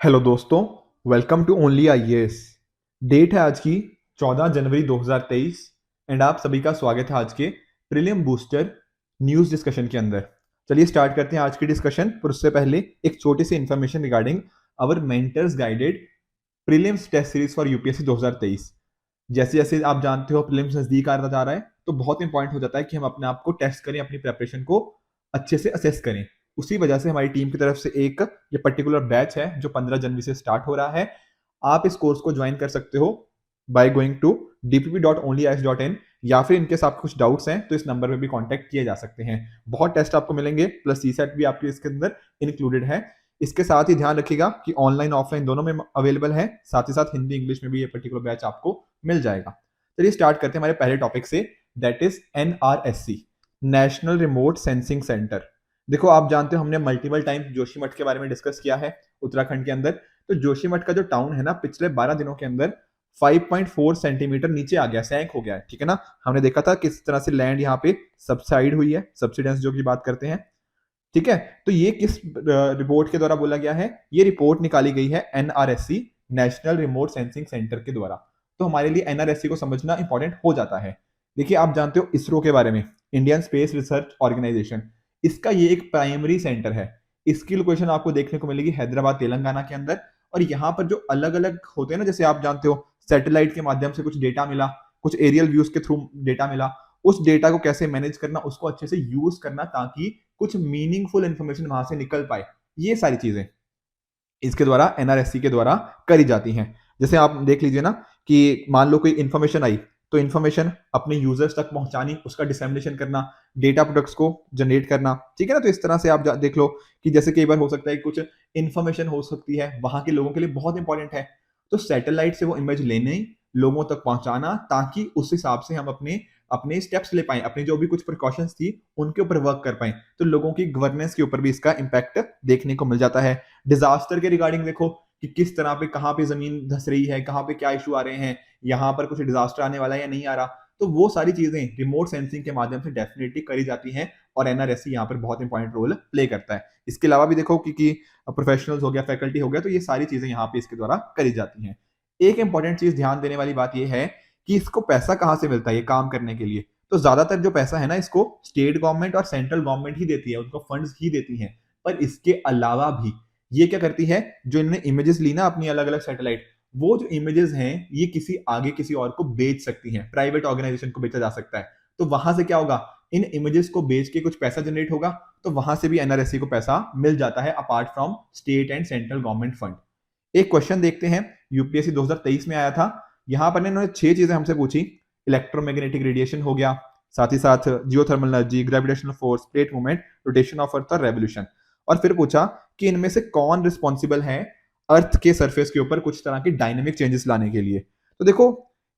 Hello दोस्तों, welcome to only IAS. Date है आज की 14 जनवरी 2023 एंड आप सभी का स्वागत है आज के प्रीलिम बूस्टर न्यूज़ डिस्कशन के अंदर। चलिए स्टार्ट करते हैं आज की डिस्कशन, पर उससे पहले एक छोटी सी information regarding our mentors guided prelims test series for UPSC 2023। जैसे जैसे आप जानते हो प्रीलिम्स नजदीक आता जा रहा है, तो बहुत इंपॉर्टेंट हो जाता है कि हम अपने आप को टेस्ट करें, अपनी प्रेपरेशन को अच्छे से असेस करें। उसी वजह से हमारी टीम की तरफ से एक ये पर्टिकुलर बैच है जो 15 जनवरी से स्टार्ट हो रहा है। आप इस कोर्स को ज्वाइन कर सकते हो बाय गोइंग टू dpp.onlyis.in, या फिर इनकेस आपको कुछ डाउट्स हैं तो इस नंबर पे भी कांटेक्ट किए जा सकते हैं। बहुत टेस्ट आपको मिलेंगे, प्लस सीसेट भी आपके इसके अंदर इंक्लूडेड है। इसके साथ ही ध्यान रखिएगा कि ऑनलाइन ऑफलाइन दोनों में अवेलेबल है, साथ ही साथ हिंदी इंग्लिश में भी ये पर्टिकुलर बैच आपको मिल जाएगा। चलिए स्टार्ट करते हैं हमारे पहले टॉपिक से, that is NRSC, national remote sensing centre. देखो आप जानते हो हमने मल्टीपल टाइम जोशीमठ के बारे में डिस्कस किया है उत्तराखंड के अंदर। तो जोशीमठ का जो टाउन है ना, पिछले 12 दिनों के अंदर 5.4 सेंटीमीटर नीचे आ गया, सैंक हो गया है, ठीक है ना। हमने देखा था किस तरह से लैंड यहाँ पे सबसाइड हुई है, सब्सिडेंस जो की बात करते हैं, ठीक है। तो ये किस रिपोर्ट के द्वारा बोला गया है? ये रिपोर्ट निकाली गई है NRSC, national remote sensing centre के द्वारा। तो हमारे लिए NRSC को समझना इंपॉर्टेंट हो जाता है। देखिए आप जानते हो इसरो के बारे में, इंडियन स्पेस रिसर्च ऑर्गेनाइजेशन, इसका ये एक प्राइमरी सेंटर है। इसकी लोकेशन आपको देखने को मिलेगी हैदराबाद तेलंगाना के अंदर। और यहाँ पर जो अलग अलग होते हैं ना, जैसे आप जानते हो सैटेलाइट के माध्यम से कुछ डेटा मिला, कुछ एरियल व्यूज के थ्रू डेटा मिला, उस डेटा को कैसे मैनेज करना, उसको अच्छे से यूज करना ताकि कुछ मीनिंगफुल इंफॉर्मेशन वहां से निकल पाए, ये सारी चीजें इसके द्वारा NRSC के द्वारा करी जाती हैं। जैसे आप देख लीजिए ना कि मान लो कोई इंफॉर्मेशन आई, तो इंफॉर्मेशन अपने यूजर्स तक पहुंचानी, उसका डिसेमिनेशन करना, डेटा प्रोडक्ट्स को जनरेट करना, ठीक है ना। तो इस तरह से आप देख लो कि जैसे कई बार हो सकता है कुछ इंफॉर्मेशन हो सकती है वहां के लोगों के लिए बहुत इंपॉर्टेंट है, तो सैटेलाइट से वो इमेज लेने, लोगों तक पहुंचाना, ताकि उस हिसाब से हम अपने अपने स्टेप्स ले पाए, अपनी जो भी कुछ प्रिकॉशंस थी उनके ऊपर वर्क कर पाए। तो लोगों की गवर्नेंस के ऊपर भी इसका इंपैक्ट देखने को मिल जाता है। डिजास्टर के रिगार्डिंग देखो कि किस तरह पे, कहाँ पे जमीन धस रही है, कहाँ पे क्या इशू आ रहे हैं, यहाँ पर कुछ डिजास्टर आने वाला है या नहीं आ रहा, तो वो सारी चीजें रिमोट सेंसिंग के माध्यम से डेफिनेटली करी जाती हैं और NRSC यहाँ पर बहुत इंपॉर्टेंट रोल प्ले करता है। इसके अलावा भी देखो कि प्रोफेशनल्स हो गया, फैकल्टी हो गया, तो ये सारी चीजें यहाँ पे इसके द्वारा करी जाती हैं। एक इंपॉर्टेंट चीज ध्यान देने वाली बात यह है कि इसको पैसा कहाँ से मिलता है ये काम करने के लिए। तो ज्यादातर जो पैसा है ना, इसको स्टेट गवर्नमेंट और सेंट्रल गवर्नमेंट ही देती है, उनको फंड्स ही देती हैं। पर इसके अलावा भी ये क्या करती है, जो इन्होंने इमेजेस ली ना अपनी अलग अलग सैटेलाइट, वो जो इमेजेस हैं ये किसी आगे किसी और को बेच सकती हैं, प्राइवेट ऑर्गेनाइजेशन को बेचा जा सकता है। तो वहां से क्या होगा, इन इमेजेस को बेच के कुछ पैसा जनरेट होगा, तो वहां से भी NRSC को पैसा मिल जाता है apart from state and central government fund. एक क्वेश्चन देखते हैं, यूपीएससी 2023 में आया था। यहां पर इन्होंने 6 चीजें हमसे पूछी। इलेक्ट्रोमैग्नेटिक रेडिएशन हो गया, साथ ही साथ geothermal energy, gravitational force, plate movement, rotation of earth और रेवोल्यूशन। और फिर पूछा कि इनमें से कौन रिस्पॉन्सिबल है अर्थ के सरफेस के ऊपर कुछ तरह के डायनेमिक चेंजेस लाने के लिए। तो देखो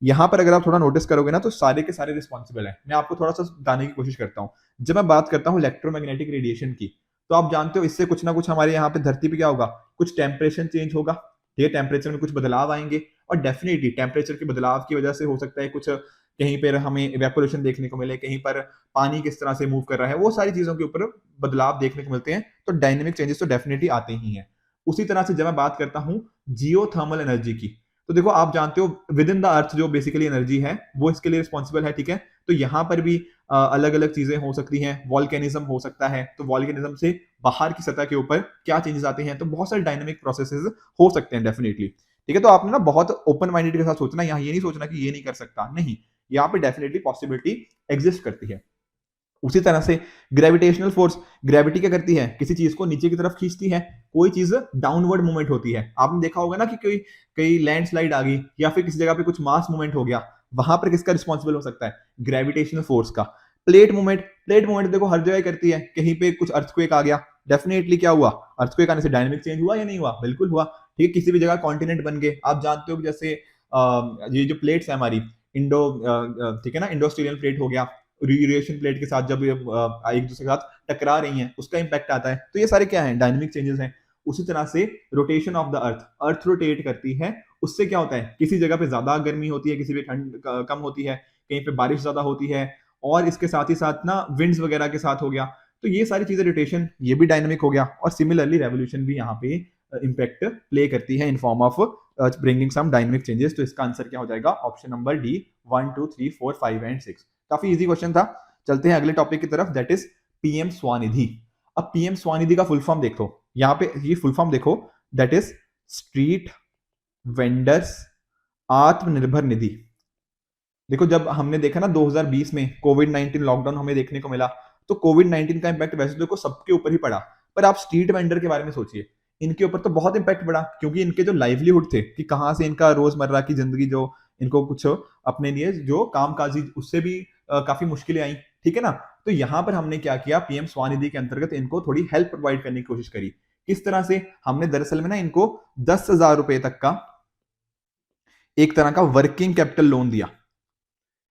यहां पर अगर आप थोड़ा नोटिस करोगे ना, तो सारे के सारे रिस्पॉन्सिबल है। मैं आपको थोड़ा सा बताने की कोशिश करता हूं। जब मैं बात करता हूं इलेक्ट्रोमैग्नेटिक रेडिएशन की, तो आप जानते हो इससे कुछ ना कुछ हमारे यहाँ पे धरती पे क्या होगा, कुछ टेम्परेचर चेंज होगा, ठीक है, टेम्परेचर में कुछ बदलाव आएंगे। और डेफिनेटली टेम्परेचर के बदलाव की वजह से हो सकता है कुछ कहीं पर हमें इवेपोरेशन देखने को मिले, कहीं पर पानी किस तरह से मूव कर रहा है, वो सारी चीजों के ऊपर बदलाव देखने को मिलते हैं। तो डायनेमिक चेंजेस तो डेफिनेटली आते ही हैं। उसी तरह से जब मैं बात करता हूं जियोथर्मल एनर्जी की, तो देखो आप जानते हो विद इन द अर्थ जो बेसिकली एनर्जी है वो इसके लिए रिस्पॉन्सिबल है, ठीक है। तो यहां पर भी अलग अलग चीजें हो सकती हैं, वॉल्केनिज्म हो सकता है, तो वॉल्केनिज्म से बाहर की सतह के ऊपर क्या चेंजेस आते हैं, तो बहुत सारे डायनेमिक प्रोसेसेस हो सकते हैं डेफिनेटली, ठीक है। तो आपने ना बहुत ओपन माइंडेड के साथ सोचना, यहाँ ये नहीं सोचना कि ये नहीं कर सकता, नहीं, यहाँ पे डेफिनेटली पॉसिबिलिटी एग्जिस्ट करती है। उसी तरह से ग्रेविटेशनल फोर्स, ग्रेविटी क्या करती है, किसी चीज को नीचे की तरफ खींचती है, कोई चीज डाउनवर्ड मूवमेंट होती है। आपने देखा होगा ना कि कोई कई लैंडस्लाइड आ गई या फिर किसी जगह पे कुछ मास मूवमेंट हो गया, वहां पर किसका रिस्पॉन्सिबल हो सकता है, ग्रेविटेशनल फोर्स का। प्लेट मूवमेंट, प्लेट मूवमेंट देखो हर जगह करती है, कहीं पे कुछ अर्थक्वेक आ गया, डेफिनेटली क्या हुआ, अर्थक्वेक आने से डायनेमिक चेंज हुआ या नहीं हुआ, बिल्कुल हुआ, ठीक है। किसी भी जगह कॉन्टिनेंट बन गए, आप जानते हो जैसे ये जो प्लेट्स है हमारी इंडो, ठीक है ना, इंडोस्टीरियल प्लेट हो गया, यूरेशियन प्लेट के साथ जब एक दूसरे के साथ टकरा रही हैं उसका इंपैक्ट आता है। तो ये सारे क्या है, डायनेमिक चेंजेस हैं। उसी तरह से rotation of the earth, earth rotate करती है, उससे क्या होता है, किसी जगह पे ज्यादा गर्मी होती है, किसी पे ठंड कम होती है, कहीं पे बारिश ज्यादा होती है, और इसके साथ ही साथ ना विंड्स वगैरह के साथ हो गया। तो ये सारी चीजें रोटेशन, ये भी डायनेमिक हो गया। और सिमिलरली रेवोल्यूशन भी यहाँ पे इम्पैक्ट प्ले करती है in form of bringing some dynamic changes. तो इसका आंसर क्या हो जाएगा? Option number D, 1 2 3 4 5 and 6। काफी इजी क्वेश्चन था। चलते हैं अगले टॉपिक की तरफ, दैट इज पीएम स्वनिधि। अब पीएम स्वनिधि का फुल फॉर्म देखो, यहाँ पे ये फुल फॉर्म देखो, that is street vendors Atmanirbhar Nidhi. देखो जब हमने देखा ना 2020 में कोविड 19 लॉकडाउन हमें देखने को मिला, तो कोविड 19 का इंपैक्ट वैसे तो देखो सबके ऊपर ही पड़ा, पर आप स्ट्रीट वेंडर के बारे में सोचिए, इनके ऊपर तो बहुत इंपैक्ट पड़ा, क्योंकि इनके जो लाइवलीहुड थे कि कहाँ से इनका रोजमर्रा की जिंदगी, जो इनको कुछ अपने लिए जो कामकाजी, उससे भी काफी मुश्किलें आई, ठीक है ना। तो यहाँ पर हमने क्या किया, पीएम स्वनिधि के अंतर्गत इनको थोड़ी हेल्प प्रोवाइड करने की कोशिश करी। किस तरह से? हमने दरअसल में ना इनको 10,000 रुपए तक का एक तरह का वर्किंग कैपिटल लोन दिया,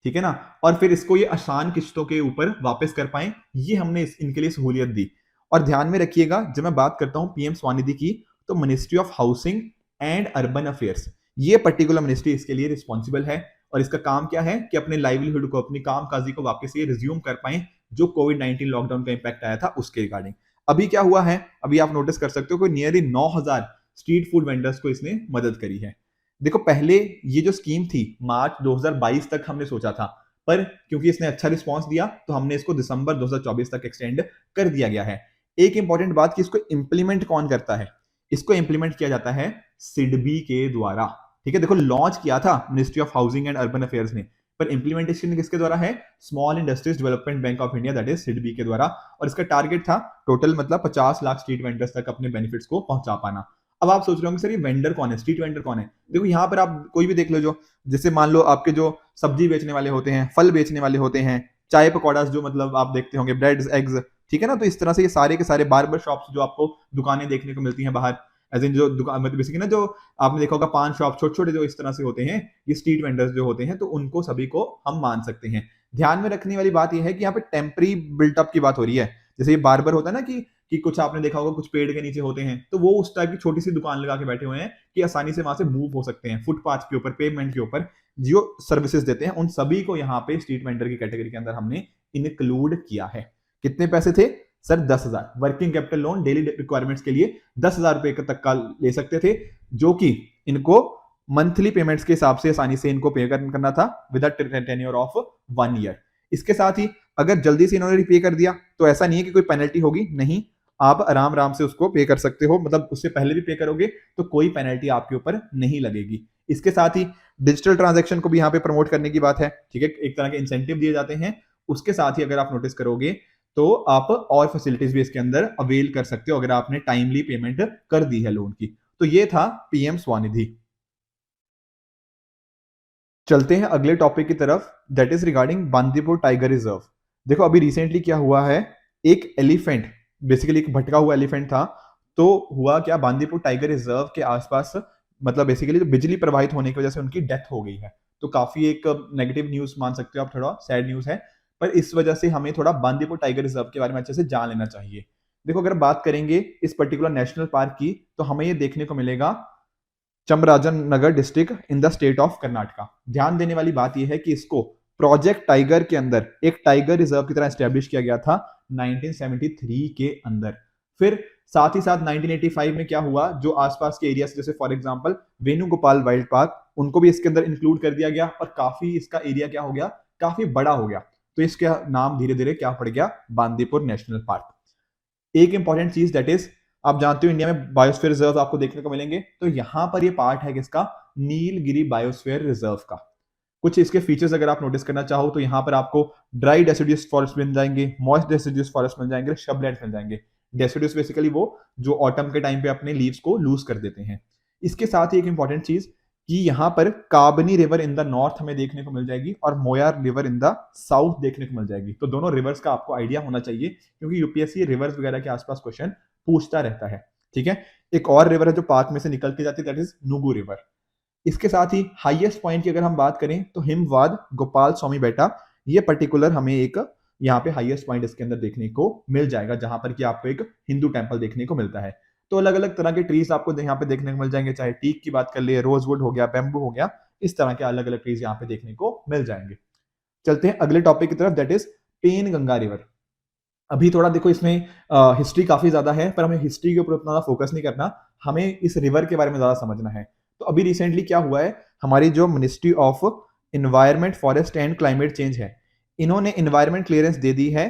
ठीक है ना, और फिर इसको ये आसान किस्तों के ऊपर वापस कर पाए, ये हमने इनके लिए सहूलियत दी। और ध्यान में रखिएगा, जब मैं बात करता हूं पीएम स्वनिधि की, तो ministry of housing and urban affairs, ये पर्टिकुलर मिनिस्ट्री इसके लिए रिस्पॉन्सिबल है। और इसका काम क्या है कि अपने लाइवलीहुड को, अपनी कामकाजी को वापस ये रिज्यूम कर पाए, जो कोविड 19 लॉकडाउन का इंपैक्ट आया था उसके रिगार्डिंग। अभी क्या हुआ है, अभी आप नोटिस कर सकते हो कि नियरली 9,000 स्ट्रीट फूड वेंडर्स को इसने मदद करी है। देखो पहले ये जो स्कीम थी मार्च 2022 तक हमने सोचा था, पर क्योंकि इसने अच्छा रिस्पांस दिया तो हमने इसको दिसंबर 2024 तक एक्सटेंड कर दिया गया है। एक इंपॉर्टेंट बात कि इसको इंप्लीमेंट कौन करता है, इसको इंप्लीमेंट किया जाता है सिडबी के द्वारा, ठीक है। देखो लॉन्च किया था ministry of housing and urban affairs ने, पर इंप्लीमेंटेशन किसके द्वारा है? Small industries development bank of India, that is SIDBI के द्वारा। और इसका टारगेट था टोटल मतलब 50 लाख स्ट्रीट वेंडर्स तक अपने बेनिफिट्स को पहुंचा पाना। अब आप सोच रहे होंगे सर ये वेंडर कौन है, स्ट्रीट वेंडर कौन है? देखो यहाँ पर आप कोई भी देख लो, जो जैसे मान लो आपके जो सब्जी बेचने वाले होते हैं, फल बेचने वाले होते हैं, चाय पकौड़ा जो मतलब आप देखते होंगे, ब्रेड्स एग्स, ठीक है ना। तो इस तरह से ये सारे के सारे बार्बर शॉप्स जो आपको दुकानें देखने को मिलती हैं बाहर, एज इन जो दुकान मतलब बेसिकली ना, जो आपने देखा होगा पान शॉप छोटे छोटे जो इस तरह से होते हैं, ये स्ट्रीट वेंडर्स जो होते हैं, तो उनको सभी को हम मान सकते हैं। ध्यान में रखने वाली बात यह है कि यहाँ पे टेम्परी बिल्टअप की बात हो रही है। जैसे ये बार्बर होता है ना कि कुछ आपने देखा होगा कुछ पेड़ के नीचे होते हैं, तो वो उस टाइप की छोटी सी दुकान लगा के बैठे हुए हैं कि आसानी से वहां से मूव हो सकते हैं, फुटपाथ के ऊपर, पेमेंट के ऊपर जो सर्विसेज देते हैं, उन सभी को यहाँ पे स्ट्रीट वेंडर की कैटेगरी के अंदर हमने इंक्लूड किया है। कितने पैसे थे sir? 10,000 working capital loan daily requirements के लिए 10,000 रुपए तक का ले सकते थे, जो कि इनको मंथली पेमेंट्स के हिसाब से आसानी से इनको पे करना था विद टेन्योर ऑफ 1 ईयर। इसके साथ ही अगर जल्दी से इन्होंने पे कर दिया तो ऐसा नहीं है कि कोई पेनल्टी होगी, नहीं, आप आराम आराम से उसको पे कर सकते हो, मतलब उससे पहले भी पे करोगे तो कोई पेनल्टी आपके ऊपर नहीं लगेगी। इसके साथ ही डिजिटल ट्रांजैक्शन को भी यहाँ पे प्रमोट करने की बात है, ठीक है, एक तरह के इंसेंटिव दिए जाते हैं। उसके साथ ही अगर आप नोटिस करोगे तो आप और फैसिलिटीज भी इसके अंदर अवेल कर सकते हो अगर आपने टाइमली पेमेंट कर दी है लोन की। तो ये था पीएम स्वनिधि। चलते हैं अगले टॉपिक की तरफ, that is regarding Bandipur tiger reserve. देखो अभी रिसेंटली क्या हुआ है, एक एलिफेंट, बेसिकली एक भटका हुआ एलिफेंट था, तो हुआ क्या, बांदीपुर टाइगर रिजर्व के आसपास मतलब बेसिकली जो बिजली प्रवाहित होने की वजह से उनकी डेथ हो गई है। तो काफी एक नेगेटिव न्यूज मान सकते हो आप, थोड़ा सैड न्यूज है, पर इस वजह से हमें थोड़ा बांदीपुर टाइगर रिजर्व के बारे में अच्छे से जान लेना चाहिए। देखो अगर बात करेंगे इस पर्टिकुलर नेशनल पार्क की, तो हमें ये देखने को मिलेगा Chamarajanagar district in the state of Karnataka. ध्यान देने वाली बात यह है कि इसको प्रोजेक्ट टाइगर के अंदर एक टाइगर रिजर्व की तरह एस्टेब्लिश किया गया था 1973 के अंदर। फिर साथ ही साथ 1985 में क्या हुआ, जो आसपास के एरिया जैसे for example Venugopal wild park, उनको भी इसके अंदर इंक्लूड कर दिया गया और काफी इसका एरिया क्या हो गया, काफी बड़ा हो गया। तो इसका नाम धीरे धीरे क्या पड़ गया, बांदीपुर नेशनल पार्क। एक इंपॉर्टेंट चीज दैट इज, आप जानते हो इंडिया में बायोस्फीयर रिजर्व आपको देखने को मिलेंगे, तो यहां पर ये पार्ट है किसका, नीलगिरी बायोस्फीयर रिजर्व का। कुछ इसके फीचर्स अगर आप नोटिस करना चाहो तो यहाँ पर आपको ड्राई डेसिडुअस फॉरेस्ट मिल जाएंगे, मॉइस्ट डेसिडुअस फॉरेस्ट मिल जाएंगे, शबलैंड मिल जाएंगे। डेसिडुअस बेसिकली वो जो ऑटम के टाइम पे अपने लीव्स को लूज कर देते हैं। इसके साथ ही एक इंपॉर्टेंट चीज कि यहाँ पर काबनी रिवर इन द नॉर्थ हमें देखने को मिल जाएगी और Moyar river in the south देखने को मिल जाएगी। तो दोनों रिवर्स का आपको आइडिया होना चाहिए, क्योंकि यूपीएससी रिवर्स वगैरह के आसपास क्वेश्चन पूछता रहता है, ठीक है। एक और रिवर है जो पार्क में से निकल के जाती है, दैट इज नुगु रिवर। इसके साथ ही हाईएस्ट पॉइंट की अगर हम बात करें तो हिमवाद गोपाल स्वामी बेटा, ये पर्टिकुलर हमें एक यहाँ पे हाईएस्ट पॉइंट इसके अंदर देखने को मिल जाएगा, जहां पर कि आपको एक हिंदू टेंपल देखने को मिलता है। तो अलग अलग तरह के ट्रीज आपको यहाँ पे देखने को मिल जाएंगे, चाहे टीक की बात कर लिए, रोजवुड हो गया, बैम्बू हो गया, इस तरह के अलग अलग ट्रीज यहाँ पे देखने को मिल जाएंगे। चलते हैं अगले टॉपिक की तरफ, that is Penganga river. अभी थोड़ा देखो इसमें हिस्ट्री काफी ज्यादा है, पर हमें हिस्ट्री के ऊपर उतना ज्यादा फोकस नहीं करना, हमें इस रिवर के बारे में ज्यादा समझना है। तो अभी रिसेंटली क्या हुआ है, हमारी जो ministry of environment forest and climate change है, इन्होंने इन्वायरमेंट क्लियरेंस दे दी है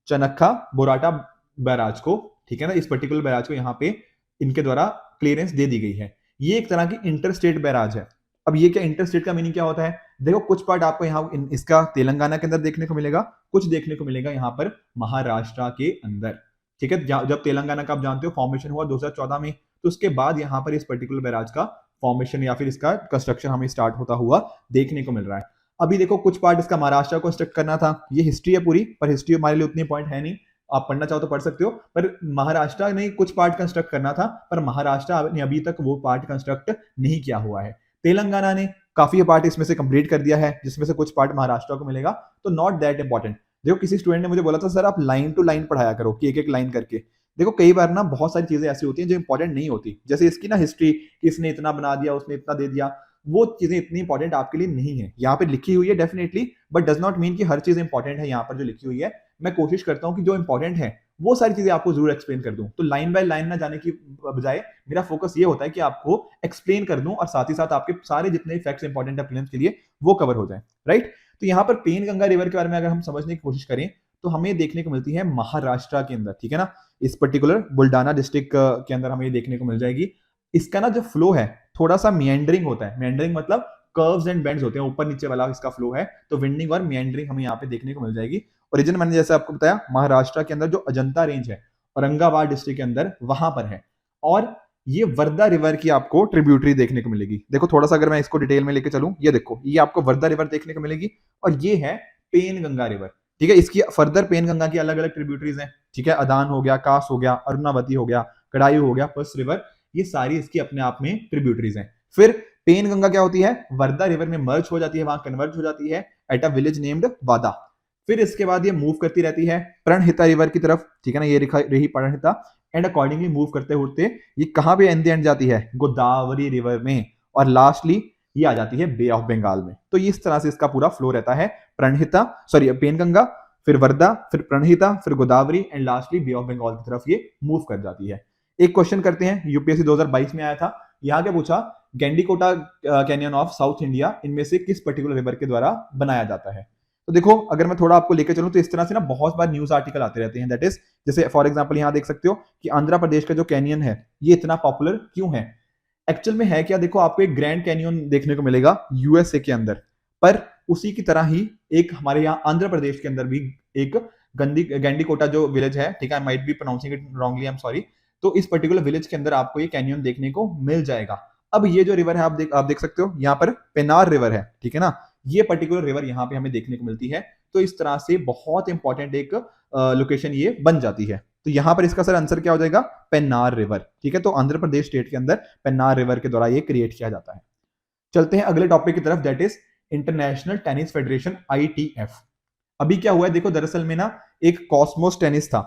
चनक्खा बोराटा बैराज को, ठीक है ना, इस पर्टिकुलर बैराज को यहाँ पे इनके द्वारा क्लियरेंस दे दी गई है। ये एक तरह की इंटर स्टेट बैराज है। अब ये क्या इंटर स्टेट का मीनिंग क्या होता है, देखो कुछ पार्ट आपको यहाँ इसका तेलंगाना के अंदर देखने को मिलेगा, कुछ देखने को मिलेगा यहाँ पर महाराष्ट्र के अंदर, ठीक है। जब तेलंगाना का आप जानते हो फॉर्मेशन हुआ 2014 में, तो उसके बाद यहाँ पर इस पर्टिकुलर बैराज का फॉर्मेशन या फिर इसका कंस्ट्रक्शन हमें स्टार्ट होता हुआ देखने को मिल रहा है। अभी देखो कुछ पार्ट इसका महाराष्ट्र को कंस्ट्रक्ट करना था, ये हिस्ट्री है पूरी, पर हिस्ट्री हमारे लिए उतनी पॉइंट है नहीं, आप पढ़ना चाहो तो पढ़ सकते हो। पर महाराष्ट्र ने कुछ पार्ट कंस्ट्रक्ट करना था, पर महाराष्ट्र ने अभी तक वो पार्ट कंस्ट्रक्ट नहीं किया हुआ है। तेलंगाना ने काफी पार्ट इसमें से कंप्लीट कर दिया है, जिसमें से कुछ पार्ट महाराष्ट्र को मिलेगा, तो नॉट दैट इंपॉर्टेंट। देखो किसी स्टूडेंट ने मुझे बोला था सर आप लाइन टू लाइन पढ़ाया करो कि एक एक लाइन करके। देखो कई बार ना बहुत सारी चीजें ऐसी होती हैं जो इंपॉर्टेंट नहीं होती, जैसे इसकी ना हिस्ट्री, इसने इतना बना दिया उसने इतना दे दिया, वो चीजें इतनी इंपॉर्टेंट आपके लिए नहीं है। यहाँ पे लिखी हुई है definitely, but does not mean कि हर चीज इंपॉर्टेंट है यहाँ पर जो लिखी हुई है। मैं कोशिश करता हूँ कि जो इंपॉर्टेंट है वो सारी चीजें आपको जरूर एक्सप्लेन कर दूं, तो लाइन बाय लाइन ना जाने की बजाय मेरा फोकस ये होता है कि आपको एक्सप्लेन कर दूं और साथ ही साथ आपके सारे जितने फैक्ट्स इंपॉर्टेंट है प्रीलिम्स के लिए वो कवर हो जाए, राइट। तो यहाँ पर पेन गंगा रिवर के बारे में अगर हम समझने की कोशिश करें तो हमें देखने को मिलती है महाराष्ट्र के अंदर, ठीक है ना, इस पर्टिकुलर बुल्डाना डिस्ट्रिक्ट के अंदर हमें देखने को मिल जाएगी। इसका ना जो फ्लो है थोड़ा सा मियंडरिंग होता है, मियंडरिंग मतलब कर्व्स एंड बेंड्स होते हैं, ऊपर नीचे वाला इसका फ्लो है, तो विंडिंग और मियंडरिंग हमें यहाँ पे देखने को मिल जाएगी। ओरिजिन मैंने जैसे आपको बताया महाराष्ट्र के अंदर जो अजंता रेंज है औरंगाबाद डिस्ट्रिक्ट के अंदर वहां पर है, और ये वर्धा रिवर की आपको ट्रिब्यूटरी देखने को मिलेगी। देखो थोड़ा सा अगर मैं इसको डिटेल में लेके चलूं, ये देखो ये आपको वर्धा रिवर देखने को मिलेगी, और ये है पेन गंगा रिवर, ठीक है। इसकी फर्दर पेन गंगा की अलग अलग ट्रिब्यूटरीज हैं, ठीक है, अदान हो गया, कास हो गया, अरुणावती हो गया, कड़ायू हो गया, पर्स रिवर, ये सारी इसकी अपने आप में ट्रिब्यूटरीज हैं। फिर पेन गंगा क्या होती है, वर्धा रिवर में मर्ज हो जाती है, वहां कन्वर्ज हो जाती है एट अ विलेज नेम्ड वादा। फिर इसके बाद ये मूव करती रहती है प्रणहिता रिवर की तरफ, ठीक है ना, ये रही प्रणहिता, एंड अकॉर्डिंगली मूव करते होते ये कहां पे एंड एंड जाती है, गोदावरी रिवर में, और लास्टली ये आ जाती है बे ऑफ बंगाल में। तो इस तरह से इसका पूरा फ्लो रहता है, प्रणहिता सॉरी पेनगंगा, फिर वर्धा, फिर प्रणहिता, फिर Godavari, and lastly Bay of Bengal की तरफ ये मूव कर जाती है। एक क्वेश्चन करते हैं, यूपीएससी 2022 में आया था, यहाँ क्या पूछा, गेंडीकोटा कैनियन ऑफ साउथ इंडिया इनमें से किस पर्टिकुलर रिवर के द्वारा बनाया जाता है। तो देखो अगर मैं थोड़ा आपको लेकर चलूं तो इस तरह से ना बहुत बार न्यूज आर्टिकल आते रहते हैं, दैट इज जैसे फॉर एग्जांपल यहाँ देख सकते हो कि आंध्र प्रदेश का जो कैनियन है ये इतना पॉपुलर क्यों है। एक्चुअल में है क्या, देखो आपको एक ग्रैंड कैनियन देखने को मिलेगा यूएसए के अंदर, पर उसी की तरह ही एक हमारे यहाँ आंध्र प्रदेश के अंदर भी एक गेंडीकोटा जो विलेज है, ठीक है, I might be pronouncing it wrongly, I am sorry, तो इस पर्टिकुलर विलेज के अंदर आपको ये कैनियन देखने को मिल जाएगा। अब ये जो रिवर है आप देख सकते हो यहाँ पर पेनार रिवर है, ठीक है ना, ये पर्टिकुलर रिवर यहाँ पे हमें देखने को मिलती है। तो इस तरह से बहुत इंपॉर्टेंट एक लोकेशन ये बन जाती है। तो यहाँ पर इसका सर आंसर क्या हो जाएगा, पेन्नार रिवर, ठीक है। तो आंध्र प्रदेश स्टेट के अंदर पेन्नार रिवर के द्वारा ये क्रिएट किया जाता है। चलते हैं अगले टॉपिक की तरफ, that is international tennis federation ITF। अभी क्या हुआ है, देखो दरअसल में ना एक कॉस्मोस टेनिस था,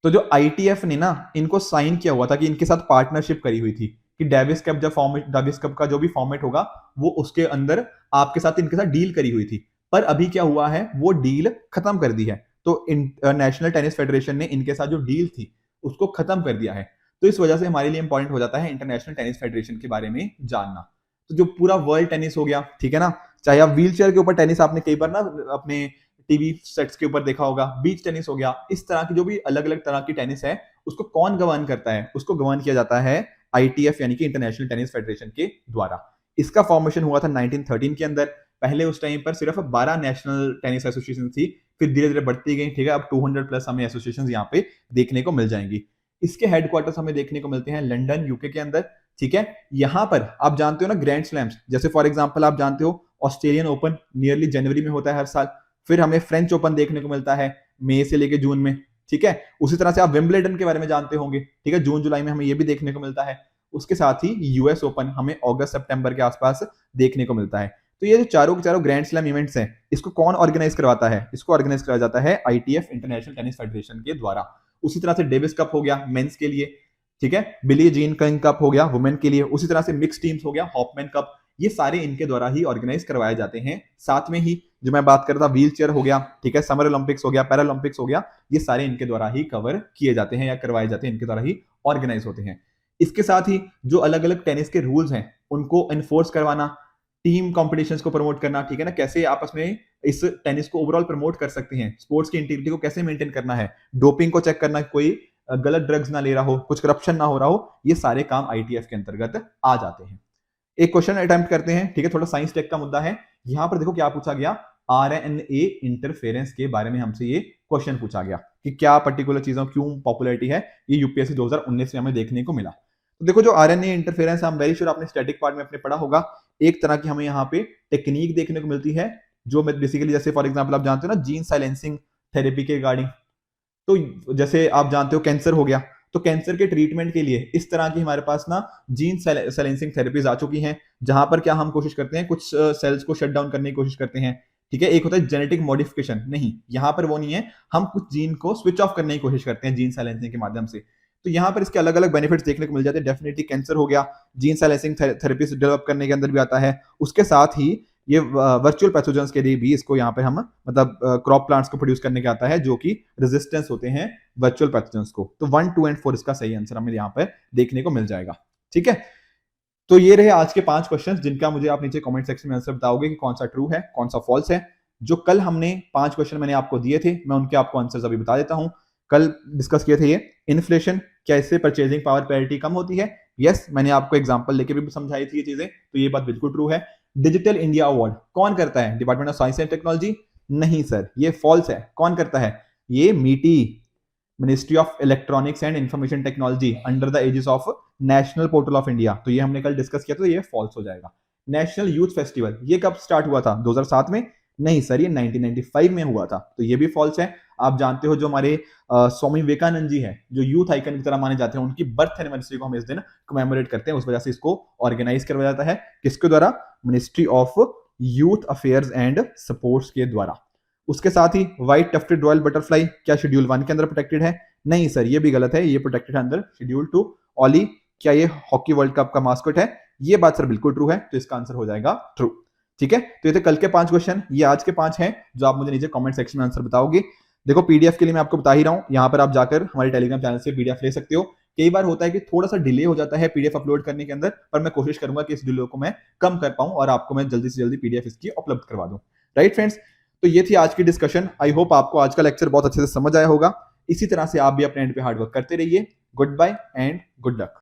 तो जो ITF ने ना इनको साइन किया हुआ था कि इनके साथ पार्टनरशिप करी हुई थी कि डेविस कप जब फॉर्मेट, डेविस कप का जो भी फॉर्मेट होगा वो उसके अंदर आपके साथ इनके साथ डील करी हुई थी, पर अभी क्या हुआ है वो डील खत्म कर दी है। तो इंटरनेशनल टेनिस फेडरेशन ने इनके साथ जो डील थी उसको खत्म कर दिया है। तो इस वजह से हमारे लिए इंपॉर्टेंट हो जाता है इंटरनेशनल टेनिस फेडरेशन के बारे में जानना। तो जो पूरा वर्ल्ड टेनिस हो गया, ठीक है ना, चाहे आप व्हील चेयर के ऊपर टेनिस आपने कई बार ना अपने टीवी सेट्स के ऊपर देखा होगा, बीच टेनिस हो गया, इस तरह की जो भी अलग अलग तरह की टेनिस है उसको कौन गवर्न करता है, उसको गवर्न किया जाता है ITF यानी कि इंटरनेशनल टेनिस फेडरेशन के द्वारा। इसका फॉर्मेशन हुआ था 1913 के अंदर। पहले उस टाइम पर सिर्फ 12 नेशनल टेनिस एसोसिएशन थी, फिर धीरे धीरे बढ़ती गई, ठीक है, अब 200 प्लस हमें एसोसिएशन यहाँ पे देखने को मिल जाएंगी। इसके हेडक्वार्टर्स हमें देखने को मिलते हैं लंदन यूके के अंदर, ठीक है। यहाँ पर आप जानते हो ना ग्रैंड स्लैम्स, जैसे फॉर एग्जाम्पल आप जानते हो ऑस्ट्रेलियन ओपन नियरली जनवरी में होता है हर साल, फिर हमें फ्रेंच ओपन देखने को मिलता है मई से लेके जून में, ठीक है। उसी तरह से आप विंबलडन के बारे में जानते होंगे, ठीक है, जून जुलाई में हमें ये भी देखने को मिलता है। उसके साथ ही यूएस ओपन हमें अगस्त सितंबर के आसपास देखने को मिलता है। तो ये जो चारों के चारों ग्रैंड स्लैम इवेंट्स हैं इसको कौन ऑर्गेनाइज करवाता है, इसको ऑर्गेनाइज कराया जाता है ITF इंटरनेशनल टेनिस फेडरेशन के द्वारा। उसी तरह से डेविस कप हो गया मेंस के लिए, ठीक है, बिली जीन किंग कप हो गया वुमेन के लिए, उसी तरह से मिक्स टीम्स हो गया हॉपमैन कप, ये सारे इनके द्वारा ही ऑर्गेनाइज करवाए जाते हैं। साथ में ही जो मैं बात कर रहा था, व्हील चेयर हो गया, ठीक है, समर ओलंपिक्स हो गया, पैरालंपिक्स हो गया, ये सारे इनके द्वारा ही कवर किए जाते हैं या करवाए जाते हैं, इनके द्वारा ही ऑर्गेनाइज होते हैं। इसके साथ ही जो अलग अलग टेनिस के रूल्स हैं उनको एनफोर्स करवाना, टीम कॉम्पिटिशंस को प्रमोट करना, ठीक है ना, कैसे आपस में इस टेनिस को ओवरऑल प्रमोट कर सकते हैं, स्पोर्ट्स की इंटीग्रिटी को कैसे मेंटेन करना है, डोपिंग को चेक करना, कोई गलत ड्रग्स ना ले रहा हो, कुछ करप्शन ना हो रहा हो, ये सारे काम आईटीएफ के अंतर्गत आ जाते हैं। एक क्वेश्चन अटेम्प्ट करते हैं, ठीक है, थोड़ा साइंस टेक का मुद्दा है। यहां पर देखो क्या पूछा गया, आरएनए इंटरफेरेंस के बारे में हमसे ये क्वेश्चन पूछा गया कि क्या पर्टिकुलर चीजों क्यों पॉपुलैरिटी है, ये यूपीएससी 2019 में हमें देखने को मिला। तो देखो जो आरएनए इंटरफेरेंस, हम वेरी श्योर आपने स्टैटिक पार्ट में अपने पढ़ा होगा, एक तरह की हमें यहाँ पे टेक्निक देखने को मिलती है जो बेसिकली, जैसे फॉर एग्जांपल आप जानते हो ना जीन साइलेंसिंग थेरेपी के रिगार्डिंग, तो जैसे आप जानते हो कैंसर हो गया, तो कैंसर के ट्रीटमेंट के लिए इस तरह की हमारे पास ना जीन साइलेंसिंग थेरेपीज आ चुकी हैं, जहां पर क्या हम कोशिश करते हैं, कुछ सेल्स को शट डाउन करने की कोशिश करते हैं, ठीक है। एक होता है जेनेटिक मॉडिफिकेशन, नहीं यहाँ पर वो नहीं है, हम कुछ जीन को स्विच ऑफ करने की कोशिश करते हैं जीन साइलेंसिंग के माध्यम से। तो यहाँ पर इसके अलग अलग बेनिफिट्स देखने को मिल जाते हैं। डेफिनेटली कैंसर हो गया, जीन साइलेंसिंग थेरेपी डेवलप करने के अंदर भी आता है। उसके साथ ही ये वर्चुअल पैथोजेंस के लिए भी इसको यहाँ पे हम मतलब क्रॉप प्लांट्स को प्रोड्यूस करने का आता है, जो कि रेजिस्टेंस होते हैं वर्चुअल पैथोजेंस को। तो 1, 2 एंड 4 इसका सही आंसर हमें यहाँ पे देखने को मिल जाएगा, ठीक है। तो ये रहे आज के 5 क्वेश्चंस, जिनका मुझे आप नीचे कमेंट सेक्शन में आंसर बताओगे कि कौन सा ट्रू है, कौन सा फॉल्स है। जो कल हमने 5 क्वेश्चन मैंने आपको दिए थे, मैं उनके आपको आंसर्स अभी बता देता हूं। कल डिस्कस किए थे ये इन्फ्लेशन, क्या इससे परचेजिंग पावर पैरिटी कम होती है? यस, मैंने आपको एग्जांपल लेके भी समझाई थी ये चीजें, तो ये बात बिल्कुल ट्रू है। डिजिटल इंडिया अवार्ड कौन करता है? Department of Science and Technology? नहीं सर, ये फॉल्स है। कौन करता है? ये MeitY, Ministry of Electronics and Information Technology, under the aegis of National Portal of India. तो ये हमने कल डिस्कस किया, तो ये फॉल्स हो जाएगा। नेशनल यूथ फेस्टिवल ये कब स्टार्ट हुआ था? 2007 में? नहीं सर, ये 1995 में हुआ था, तो ये भी फॉल्स है। आप जानते हो जो हमारे स्वामी विवेकानंद जी हैं, जो यूथ आइकन की तरह माने जाते हैं, उनकी बर्थ एनिवर्सरी को हम इस दिन कमेमोरेट करते हैं, उस वजह से इसको ऑर्गेनाइज करवाया जाता है। किसके द्वारा? Ministry of youth affairs and sports के द्वारा। उसके साथ ही व्हाइट टफ्टेड रॉयल बटरफ्लाई क्या शेड्यूल 1 के अंदर प्रोटेक्टेड है? नहीं सर, ये भी गलत है, ये प्रोटेक्टेड है अंदर शेड्यूल 2। ओली क्या ये हॉकी वर्ल्ड कप का मास्कोट है? ये बात सर बिल्कुल ट्रू है, तो इसका आंसर हो जाएगा ट्रू, ठीक है। तो ये थे कल के 5 क्वेश्चन, ये आज के 5 हैं जो आप मुझे नीचे कमेंट सेक्शन में आंसर बताओगे। देखो पीडीएफ के लिए मैं आपको बता ही रहा हूं, यहाँ पर आप जाकर हमारे टेलीग्राम चैनल से पीडीएफ ले सकते हो। कई बार होता है कि थोड़ा सा डिले हो जाता है पीडीएफ अपलोड करने के अंदर, पर मैं कोशिश करूंगा कि इस डिले को मैं कम कर पाऊं और आपको मैं जल्दी से जल्दी पीडीएफ इसकी उपलब्ध करवा दूं। राइट फ्रेंड्स, तो ये थी आज की डिस्कशन। आई होप आपको आज का लेक्चर बहुत अच्छे से समझ आया होगा। इसी तरह से आप भी अपने एंड पे हार्डवर्क करते रहिए। Goodbye and good luck.